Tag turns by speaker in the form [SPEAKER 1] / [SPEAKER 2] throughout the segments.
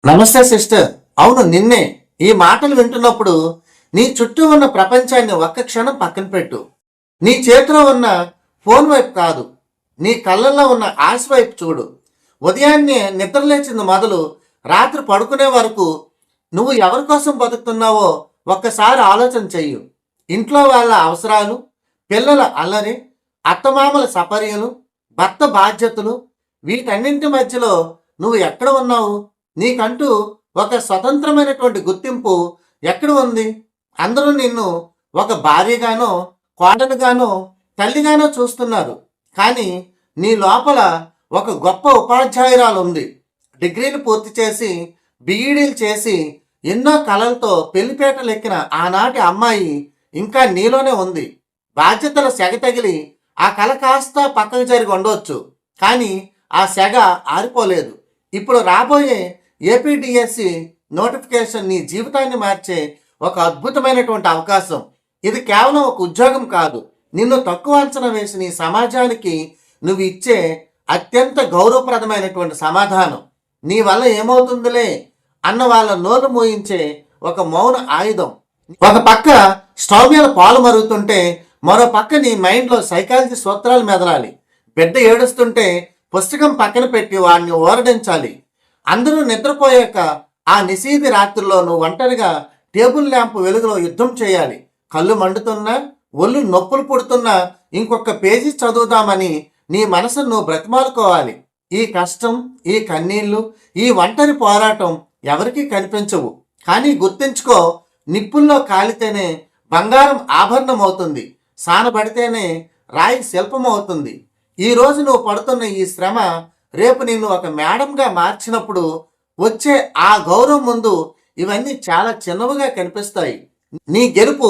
[SPEAKER 1] నమస్తే సిస్టర్. అవును, నిన్నే. ఈ మాటలు వింటున్నప్పుడు నీ చుట్టూ ఉన్న ప్రపంచాన్ని ఒక్క క్షణం పక్కన పెట్టు. నీ చేతిలో ఉన్న ఫోన్ వైపు కాదు, నీ కళ్ళల్లో ఉన్న ఆశ వైపు చూడు. ఉదయాన్నే నిద్రలేచింది మొదలు రాత్రి పడుకునే వరకు నువ్వు ఎవరి కోసం బతుకుతున్నావో ఒక్కసారి ఆలోచన చెయ్యు. ఇంట్లో వాళ్ళ అవసరాలు, పిల్లల అల్లరి, అత్తమామల సపర్యలు, భర్త బాధ్యతలు, వీటన్నింటి మధ్యలో నువ్వు ఎక్కడ ఉన్నావు? నీకంటూ ఒక స్వతంత్రమైనటువంటి గుర్తింపు ఎక్కడ ఉంది? అందరూ నిన్ను ఒక భార్యగానో, కోడలుగానో, తల్లిగానో చూస్తున్నారు. కానీ నీ లోపల ఒక గొప్ప ఉపాధ్యాయురాలు ఉంది. డిగ్రీలు పూర్తి చేసి, బీఈడీలు చేసి, ఎన్నో కళలతో పెళ్లిపేటలెక్కిన ఆనాటి అమ్మాయి ఇంకా నీలోనే ఉంది. బాధ్యతల సెగ తగిలి ఆ కళ కాస్త పక్కకు జరిగి ఉండవచ్చు, కానీ ఆ సెగ ఆరిపోలేదు. ఇప్పుడు రాబోయే ఏపీడిఎస్సి నోటిఫికేషన్ నీ జీవితాన్ని మార్చే ఒక అద్భుతమైనటువంటి అవకాశం. ఇది కేవలం ఒక ఉద్యోగం కాదు, నిన్ను తక్కువ అంచనా వేసి నీ సమాజానికి నువ్వు ఇచ్చే అత్యంత గౌరవప్రదమైనటువంటి సమాధానం. నీ వల్ల ఏమవుతుందిలే అన్న వాళ్ళ నోరు మూయించే ఒక మౌన ఆయుధం. ఒక పక్క స్టవ్ మీద పాలు మరుగుతుంటే మరో పక్క నీ మైండ్లో సైకాలజీ సూత్రాలు మెదలాలి. బిడ్డ ఏడుస్తుంటే పుస్తకం పక్కన పెట్టి వాడిని ఓరడించాలి. అందరూ నిద్రపోయాక ఆ నిశీది రాత్రుల్లో నువ్వు ఒంటరిగా టేబుల్ ల్యాంప్ వెలుగులో యుద్ధం చేయాలి. కళ్ళు మండుతున్నా, ఒళ్ళు నొప్పులు పుడుతున్నా ఇంకొక పేజీ చదువుదామని నీ మనసును నువ్వు బ్రతిమాలుకోవాలి. ఈ కష్టం, ఈ కన్నీళ్లు, ఈ ఒంటరి పోరాటం ఎవరికీ కనిపించవు. కానీ గుర్తించుకో, నిప్పుల్లో కాలితేనే బంగారం ఆభరణం అవుతుంది, సానబడితేనే రాయి శిల్పం అవుతుంది. ఈరోజు నువ్వు పడుతున్న ఈ శ్రమ రేపు నిన్ను ఒక మేడంగా మార్చినప్పుడు వచ్చే ఆ గౌరవం ముందు ఇవన్నీ చాలా చిన్నవిగా కనిపిస్తాయి. నీ గెలుపు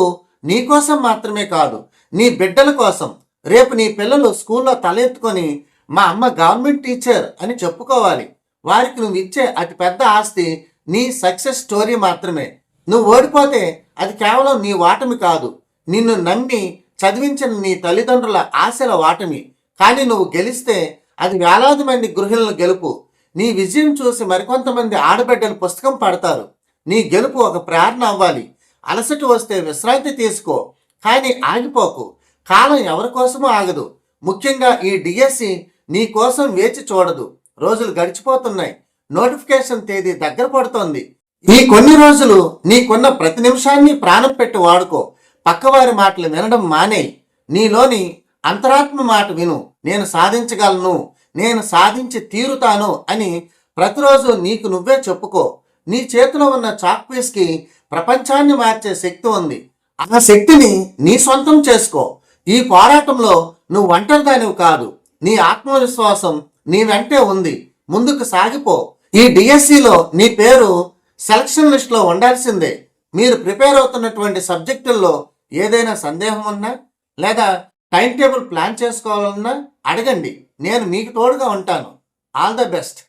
[SPEAKER 1] నీ కోసం మాత్రమే కాదు, నీ బిడ్డల కోసం. రేపు నీ పిల్లలు స్కూల్లో తలెత్తుకొని మా అమ్మ గవర్నమెంట్ టీచర్ అని చెప్పుకోవాలి. వారికి నువ్వు ఇచ్చే అతి పెద్ద ఆస్తి నీ సక్సెస్ స్టోరీ మాత్రమే. నువ్వు ఓడిపోతే అది కేవలం నీ వాటమి కాదు, నిన్ను నమ్మి చదివించిన నీ తల్లిదండ్రుల ఆశల వాటమి. కానీ నువ్వు గెలిస్తే అది వేలాది మంది గృహిణుల గెలుపు. నీ విజయం చూసి మరికొంతమంది ఆడబిడ్డలు పుస్తకం పడతారు. నీ గెలుపు ఒక ప్రేరణ అవ్వాలి. అలసట వస్తే విశ్రాంతి తీసుకో, కానీ ఆగిపోకు. కాలం ఎవరి కోసమూ ఆగదు. ముఖ్యంగా ఈ డిఎస్సి నీ కోసం వేచి చూడదు. రోజులు గడిచిపోతున్నాయి, నోటిఫికేషన్ తేదీ దగ్గర పడుతోంది. ఈ కొన్ని రోజులు నీకున్న ప్రతి నిమిషాన్ని ప్రాణం పెట్టి వాడుకో. పక్కవారి మాటలు వినడం మానేయి. నీలోని అంతరాత్మ మాట విను. నేను సాధించగలను, నేను సాధించి తీరుతాను అని ప్రతిరోజు నీకు నువ్వే చెప్పుకో. నీ చేతిలో ఉన్న చాక్ పీస్కి ప్రపంచాన్ని మార్చే శక్తి ఉంది. ఆ శక్తిని నీ సొంతం చేసుకో. ఈ పోరాటంలో నువ్వు ఒంటరిదానివి కాదు, నీ ఆత్మవిశ్వాసం నీ వెంటే ఉంది. ముందుకు సాగిపో. ఈ డిఎస్సిలో నీ పేరు సెలక్షన్ లిస్ట్లో ఉండాల్సిందే. మీరు ప్రిపేర్ అవుతున్నటువంటి సబ్జెక్టుల్లో ఏదైనా సందేహం ఉన్నా లేదా టైం టేబుల్ ప్లాన్ చేసుకోవాలన్నా అడగండి. నేను మీకు తోడుగా ఉంటాను. All the best.